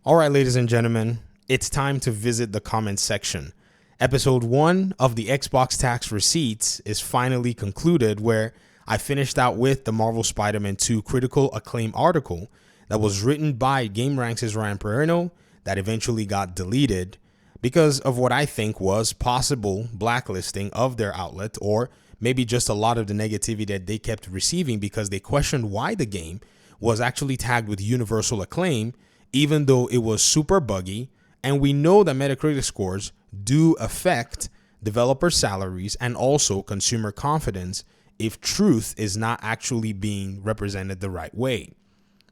All right, ladies and gentlemen, it's time to visit the comments section. Episode 1 of the Xbox tax receipts is finally concluded, where I finished out with the Marvel Spider-Man 2 critical acclaim article that was written by GameRanks' Ryan Perino that eventually got deleted because of what I think was possible blacklisting of their outlet, or maybe just a lot of the negativity that they kept receiving because they questioned why the game was actually tagged with universal acclaim, even though it was super buggy. And we know that Metacritic scores do affect developer salaries and also consumer confidence if truth is not actually being represented the right way.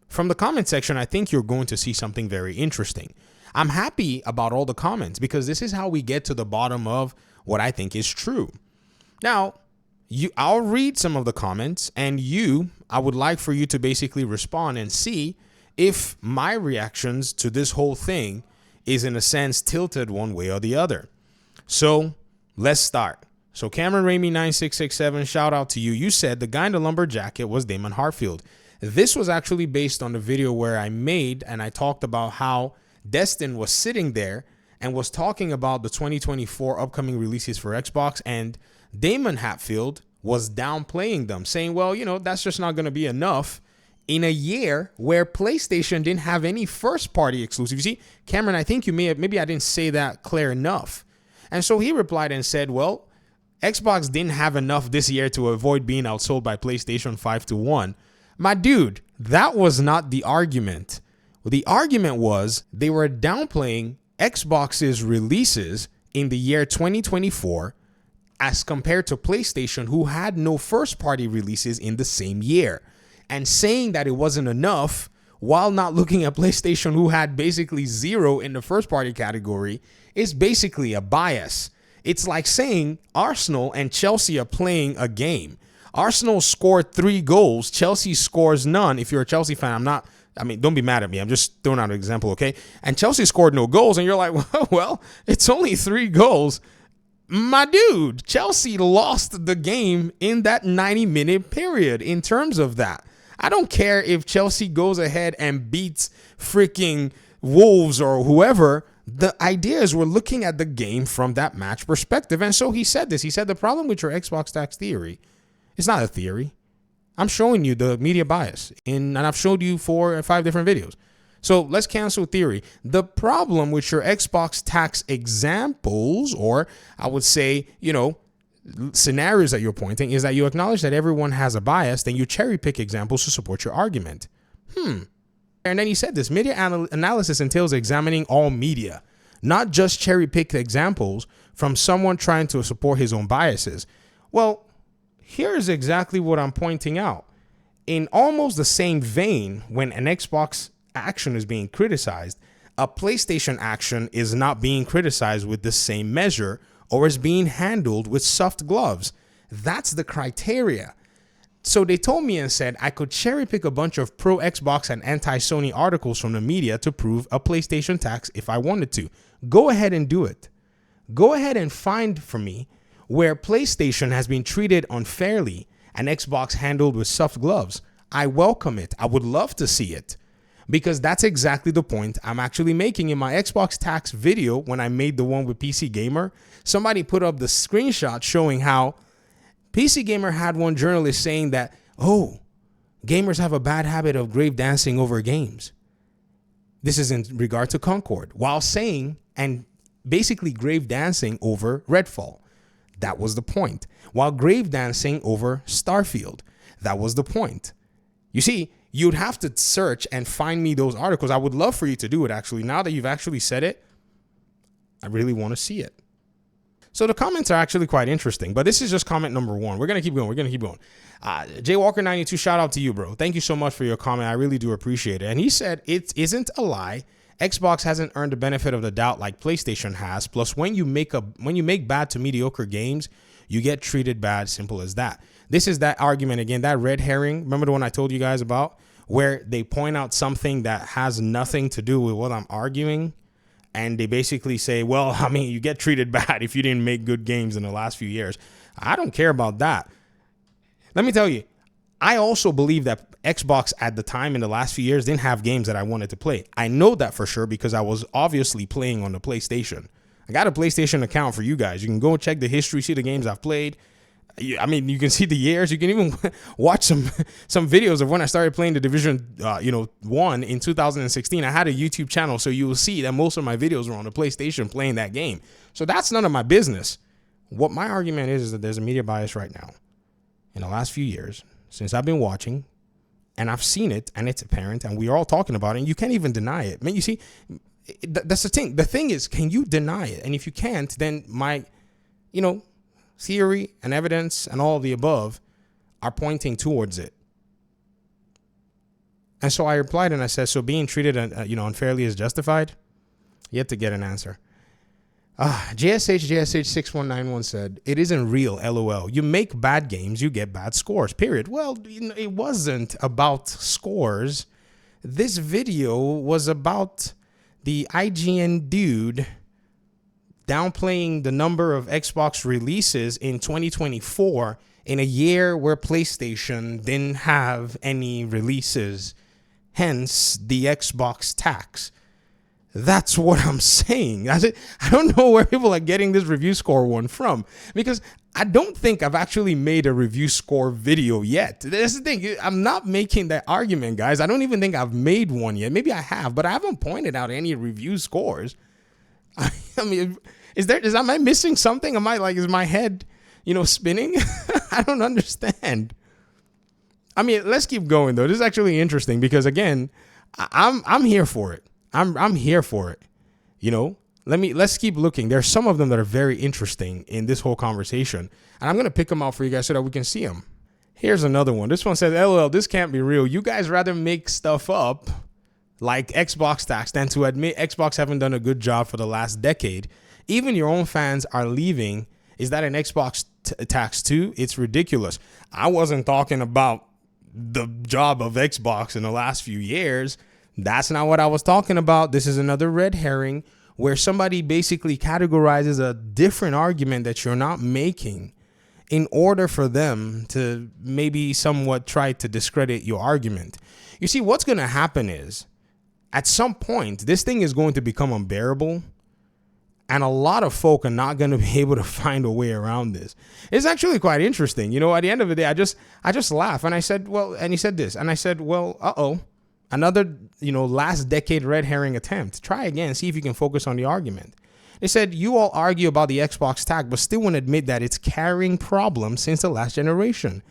From the comment section, I think you're going to see something very interesting. I'm happy about all the comments because this is how we get to the bottom of what I think is true. Now, I'll read some of the comments, and I would like for you to basically respond and see if my reactions to this whole thing is in a sense tilted one way or the other. So let's start. So Cameron Ramey 9667, shout out to you. You said the guy in the lumber jacket was Damon Hartfield. This was actually based on the video where I made and I talked about how Destin was sitting there and was talking about the 2024 upcoming releases for Xbox, and Damon Hatfield was downplaying them, saying, well, that's just not going to be enough in a year where PlayStation didn't have any first-party exclusive. You see, Cameron, I think maybe I didn't say that clear enough. And so he replied and said, well, Xbox didn't have enough this year to avoid being outsold by PlayStation 5-1. My dude, that was not the argument. The argument was they were downplaying Xbox's releases in the year 2024 as compared to PlayStation, who had no first-party releases in the same year, and saying that it wasn't enough while not looking at PlayStation, who had basically zero in the first-party category, is basically a bias. It's like saying Arsenal and Chelsea are playing a game. Arsenal scored 3 goals. Chelsea scores none. If you're a Chelsea fan, don't be mad at me. I'm just throwing out an example, okay? And Chelsea scored no goals, and you're like, well, it's only 3 goals. My dude, Chelsea lost the game in that 90-minute period in terms of that. I don't care if Chelsea goes ahead and beats freaking Wolves or whoever. The idea is we're looking at the game from that match perspective. And so he said this. He said the problem with your Xbox tax theory, it's not a theory. I'm showing you the media bias, and I've showed you 4 or 5 different videos. So let's cancel theory. The problem with your Xbox tax examples, or I would say, scenarios that you're pointing, is that you acknowledge that everyone has a bias, then you cherry pick examples to support your argument. And then he said this, media analysis entails examining all media, not just cherry pick examples from someone trying to support his own biases. Well, here's exactly what I'm pointing out. In almost the same vein, when an Xbox action is being criticized, a PlayStation action is not being criticized with the same measure or is being handled with soft gloves. That's the criteria. So they told me and said I could cherry pick a bunch of pro Xbox and anti-Sony articles from the media to prove a PlayStation tax if I wanted to. Go ahead and do it. Go ahead and find for me where PlayStation has been treated unfairly and Xbox handled with soft gloves. I welcome it. I would love to see it, because that's exactly the point I'm actually making in my Xbox tax video. When I made the one with PC Gamer, somebody put up the screenshot showing how PC Gamer had one journalist saying that, gamers have a bad habit of grave dancing over games. This is in regard to Concord, while saying, and basically grave dancing over Redfall. That was the point. While grave dancing over Starfield. That was the point. You see, you'd have to search and find me those articles. I would love for you to do it, actually. Now that you've actually said it, I really want to see it. So the comments are actually quite interesting, but this is just comment number 1. We're going to keep going. Jay Walker 92, shout out to you, bro. Thank you so much for your comment. I really do appreciate it. And he said, it isn't a lie. Xbox hasn't earned the benefit of the doubt like PlayStation has. Plus, when you make bad to mediocre games, you get treated bad. Simple as that. This is that argument again, that red herring. Remember the one I told you guys about, where they point out something that has nothing to do with what I'm arguing, and they basically say, well, you get treated bad if you didn't make good games in the last few years. I don't care about that. Let me tell you, I also believe that Xbox at the time in the last few years didn't have games that I wanted to play. I know that for sure because I was obviously playing on the PlayStation. I got a PlayStation account for you guys. You can go check the history, see the games I've played. I mean, you can see the years. You can even watch some videos of when I started playing the Division 1 in 2016. I had a YouTube channel, so you will see that most of my videos were on the PlayStation playing that game. So that's none of my business. What my argument is that there's a media bias right now in the last few years since I've been watching, and I've seen it, and it's apparent, and we're all talking about it, and you can't even deny it. Man, you see, that's the thing. The thing is, can you deny it? And if you can't, then my, theory and evidence and all of the above are pointing towards it. And so I replied and I said, so being treated unfairly is justified? Yet to get an answer. JSH 6191 said, it isn't real, LOL. You make bad games, you get bad scores, period. Well, it wasn't about scores. This video was about the IGN dude downplaying the number of Xbox releases in 2024 in a year where PlayStation didn't have any releases, hence the Xbox tax. That's what I'm saying. I don't know where people are getting this review score one from, because I don't think I've actually made a review score video yet. That's the thing. I'm not making that argument, guys. I don't even think I've made one yet. Maybe I have, but I haven't pointed out any review scores. I mean, am I missing something? Is my head, spinning? I don't understand. I mean, let's keep going though. This is actually interesting because again, I'm here for it. I'm here for it. Let's keep looking. There's some of them that are very interesting in this whole conversation, and I'm going to pick them out for you guys so that we can see them. Here's another one. This one says, LOL, this can't be real. You guys rather make stuff up like Xbox tax than to admit Xbox haven't done a good job for the last decade. Even your own fans are leaving. Is that an Xbox tax too? It's ridiculous. I wasn't talking about the job of Xbox in the last few years. That's not what I was talking about. This is another red herring where somebody basically categorizes a different argument that you're not making in order for them to maybe somewhat try to discredit your argument. You see, what's going to happen is at some point, this thing is going to become unbearable. And a lot of folk are not going to be able to find a way around this. It's actually quite interesting. At the end of the day, I just laugh. And I said, well, and he said this. And I said, well, another, last decade red herring attempt. Try again. See if you can focus on the argument. They said, you all argue about the Xbox tax, but still won't admit that it's carrying problems since the last generation.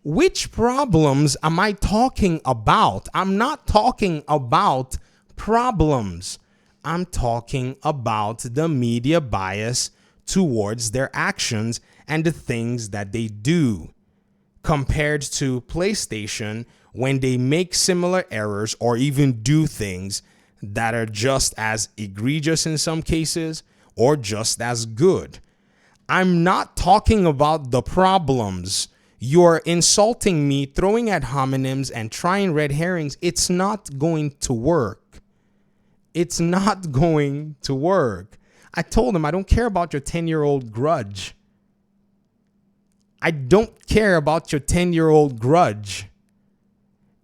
Which problems am I talking about? I'm not talking about problems. I'm talking about the media bias towards their actions and the things that they do compared to PlayStation when they make similar errors or even do things that are just as egregious in some cases or just as good. I'm not talking about the problems. You're insulting me, throwing ad hominems and trying red herrings. It's not going to work. It's not going to work. I told him I don't care about your 10-year-old grudge. I don't care about your 10-year-old grudge.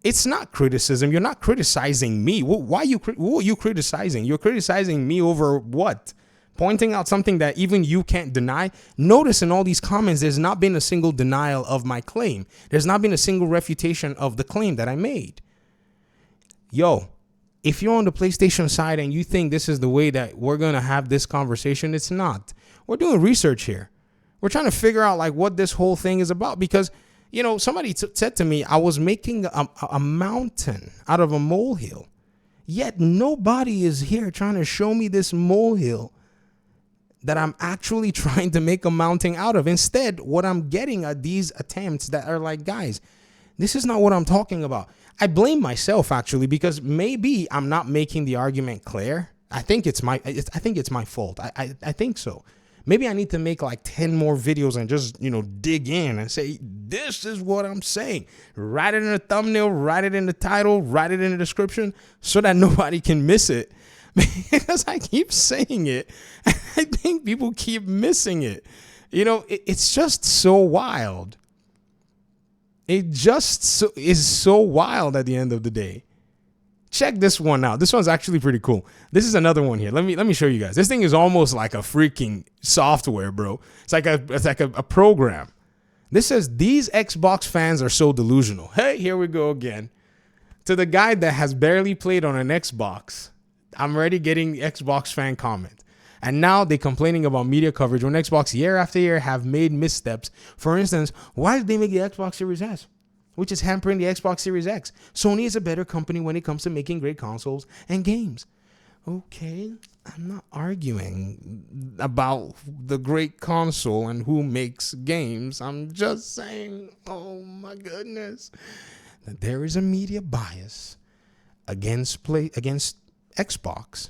It's not criticism. You're not criticizing me. Who are you criticizing? You're criticizing me over what? Pointing out something that even you can't deny. Notice in all these comments, there's not been a single denial of my claim. There's not been a single refutation of the claim that I made. Yo, if you're on the PlayStation side and you think this is the way that we're going to have this conversation, it's not. We're doing research here. We're trying to figure out what this whole thing is about because, somebody said to me, I was making a mountain out of a molehill. Yet nobody is here trying to show me this molehill that I'm actually trying to make a mountain out of. Instead, what I'm getting are these attempts that are like, guys, this is not what I'm talking about. I blame myself actually because maybe I'm not making the argument clear. I think it's my fault. I think so. Maybe I need to make 10 more videos and just, dig in and say, this is what I'm saying. Write it in the thumbnail, write it in the title, write it in the description so that nobody can miss it. Because I keep saying it. And I think people keep missing it. It's just so wild. It just is so wild at the end of the day. Check this one out. This one's actually pretty cool. This is another one here. Let me show you guys. This thing is almost like a freaking software, bro. It's like a program. This says, these Xbox fans are so delusional. Hey, here we go again. To the guy that has barely played on an Xbox, I'm already getting Xbox fan comment. And now they're complaining about media coverage when Xbox year after year have made missteps. For instance, why did they make the Xbox Series S, which is hampering the Xbox Series X? Sony is a better company when it comes to making great consoles and games. Okay, I'm not arguing about the great console and who makes games. I'm just saying, oh my goodness, that there is a media bias against Xbox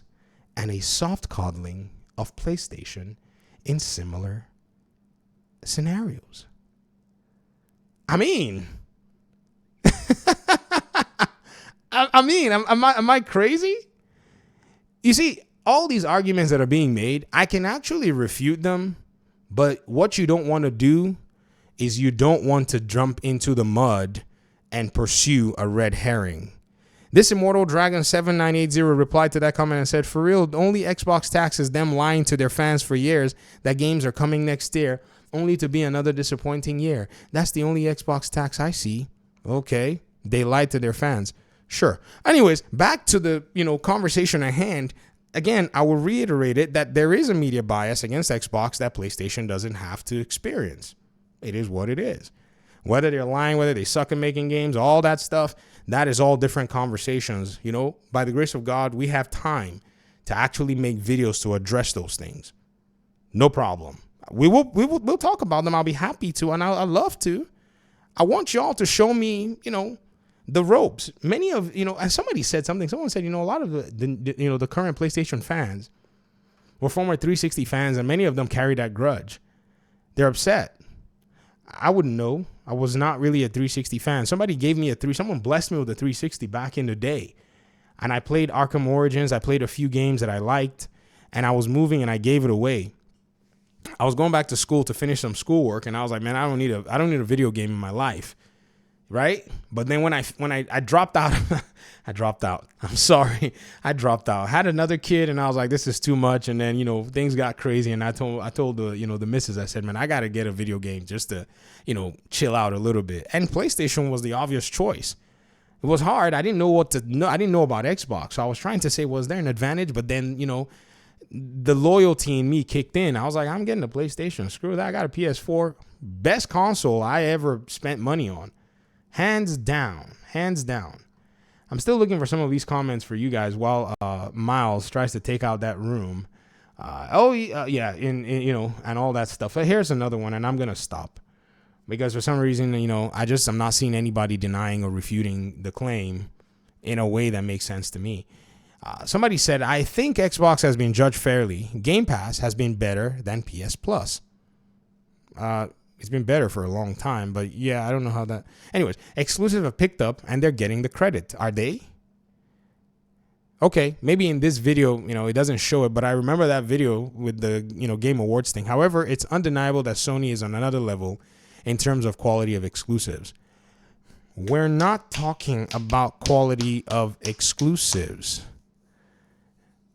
and a soft coddling of PlayStation in similar scenarios. I mean, am I crazy? You see, all these arguments that are being made, I can actually refute them, but what you don't want to do is you don't want to jump into the mud and pursue a red herring. This Immortal Dragon 7980 replied to that comment and said, for real, the only Xbox tax is them lying to their fans for years that games are coming next year, only to be another disappointing year. That's the only Xbox tax I see. Okay, they lied to their fans. Sure. Anyways, back to the conversation at hand. Again, I will reiterate it that there is a media bias against Xbox that PlayStation doesn't have to experience. It is what it is. Whether they're lying, whether they suck at making games, all that stuff, that is all different conversations. By the grace of God, we have time to actually make videos to address those things. No problem. We'll talk about them. I'll be happy to, and I'd love to. I want y'all to show me, the ropes. Many of, as somebody said something, someone said, a lot of the current PlayStation fans were former 360 fans, and many of them carry that grudge. They're upset. I wouldn't know. I was not really a 360 fan. Someone blessed me with a 360 back in the day. And I played Arkham Origins. I played a few games that I liked, and I was moving and I gave it away. I was going back to school to finish some schoolwork, and I was like, man, I don't need a video game in my life. Right? But then when I dropped out, I dropped out. I'm sorry. I dropped out. I had another kid, and I was like, this is too much. And then, things got crazy, and I told the missus, I said, man, I got to get a video game just to, chill out a little bit. And PlayStation was the obvious choice. It was hard. I didn't know I didn't know about Xbox. So I was trying to say, was there an advantage? But then, the loyalty in me kicked in. I was like, I'm getting a PlayStation. Screw that. I got a PS4. Best console I ever spent money on. Hands down. I'm still looking for some of these comments for you guys while Miles tries to take out that room. And all that stuff. But here's another one, and I'm going to stop. Because for some reason, I'm not seeing anybody denying or refuting the claim in a way that makes sense to me. Somebody said, I think Xbox has been judged fairly. Game Pass has been better than PS Plus. It's been better for a long time, but yeah, I don't know how that... Anyways, exclusive have picked up and they're getting the credit. Are they? Okay, maybe in this video, it doesn't show it, but I remember that video with the, Game Awards thing. However, it's undeniable that Sony is on another level in terms of quality of exclusives. We're not talking about quality of exclusives.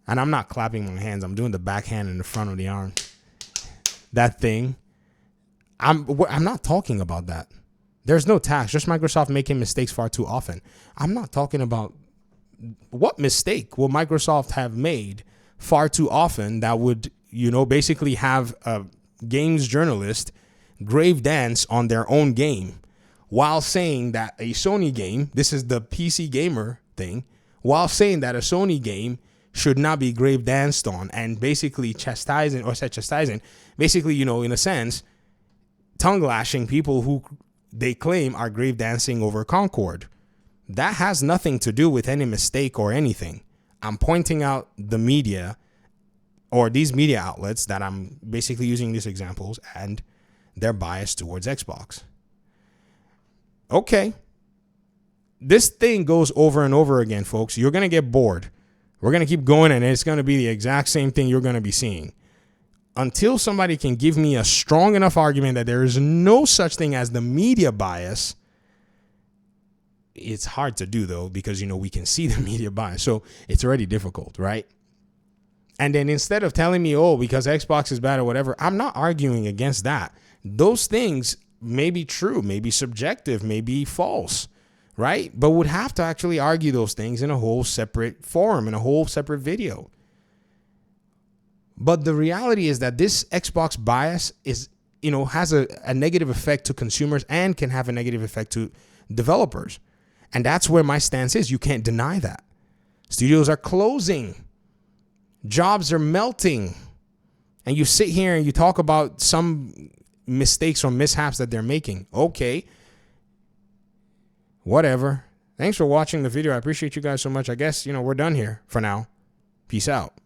And I'm not clapping my hands. I'm doing the backhand in the front of the arm. That thing. I'm not talking about that. There's no tax. Just Microsoft making mistakes far too often. I'm not talking about what mistake will Microsoft have made far too often that would, basically have a games journalist grave dance on their own game while saying that a Sony game, this is the PC gamer thing, while saying that a Sony game should not be grave danced on and basically chastising, basically, in a sense, tongue lashing people who they claim are grave dancing over Concord. That has nothing to do with any mistake or anything. I'm pointing out the media or these media outlets that I'm basically using these examples and their bias towards Xbox. Okay. This thing goes over and over again, folks. You're going to get bored. We're going to keep going, and it's going to be the exact same thing you're going to be seeing. Until somebody can give me a strong enough argument that there is no such thing as the media bias It's hard to do though, because, we can see the media bias. So it's already difficult, right? And then instead of telling me, oh, because Xbox is bad or whatever, I'm not arguing against that. Those things may be true, may be subjective, may be false, right? But would have to actually argue those things in a whole separate forum, in a whole separate video. But the reality is that this Xbox bias is, has a negative effect to consumers and can have a negative effect to developers. And that's where my stance is. You can't deny that. Studios are closing. Jobs are melting. And you sit here and you talk about some mistakes or mishaps that they're making. Okay. Whatever. Thanks for watching the video. I appreciate you guys so much. I guess, we're done here for now. Peace out.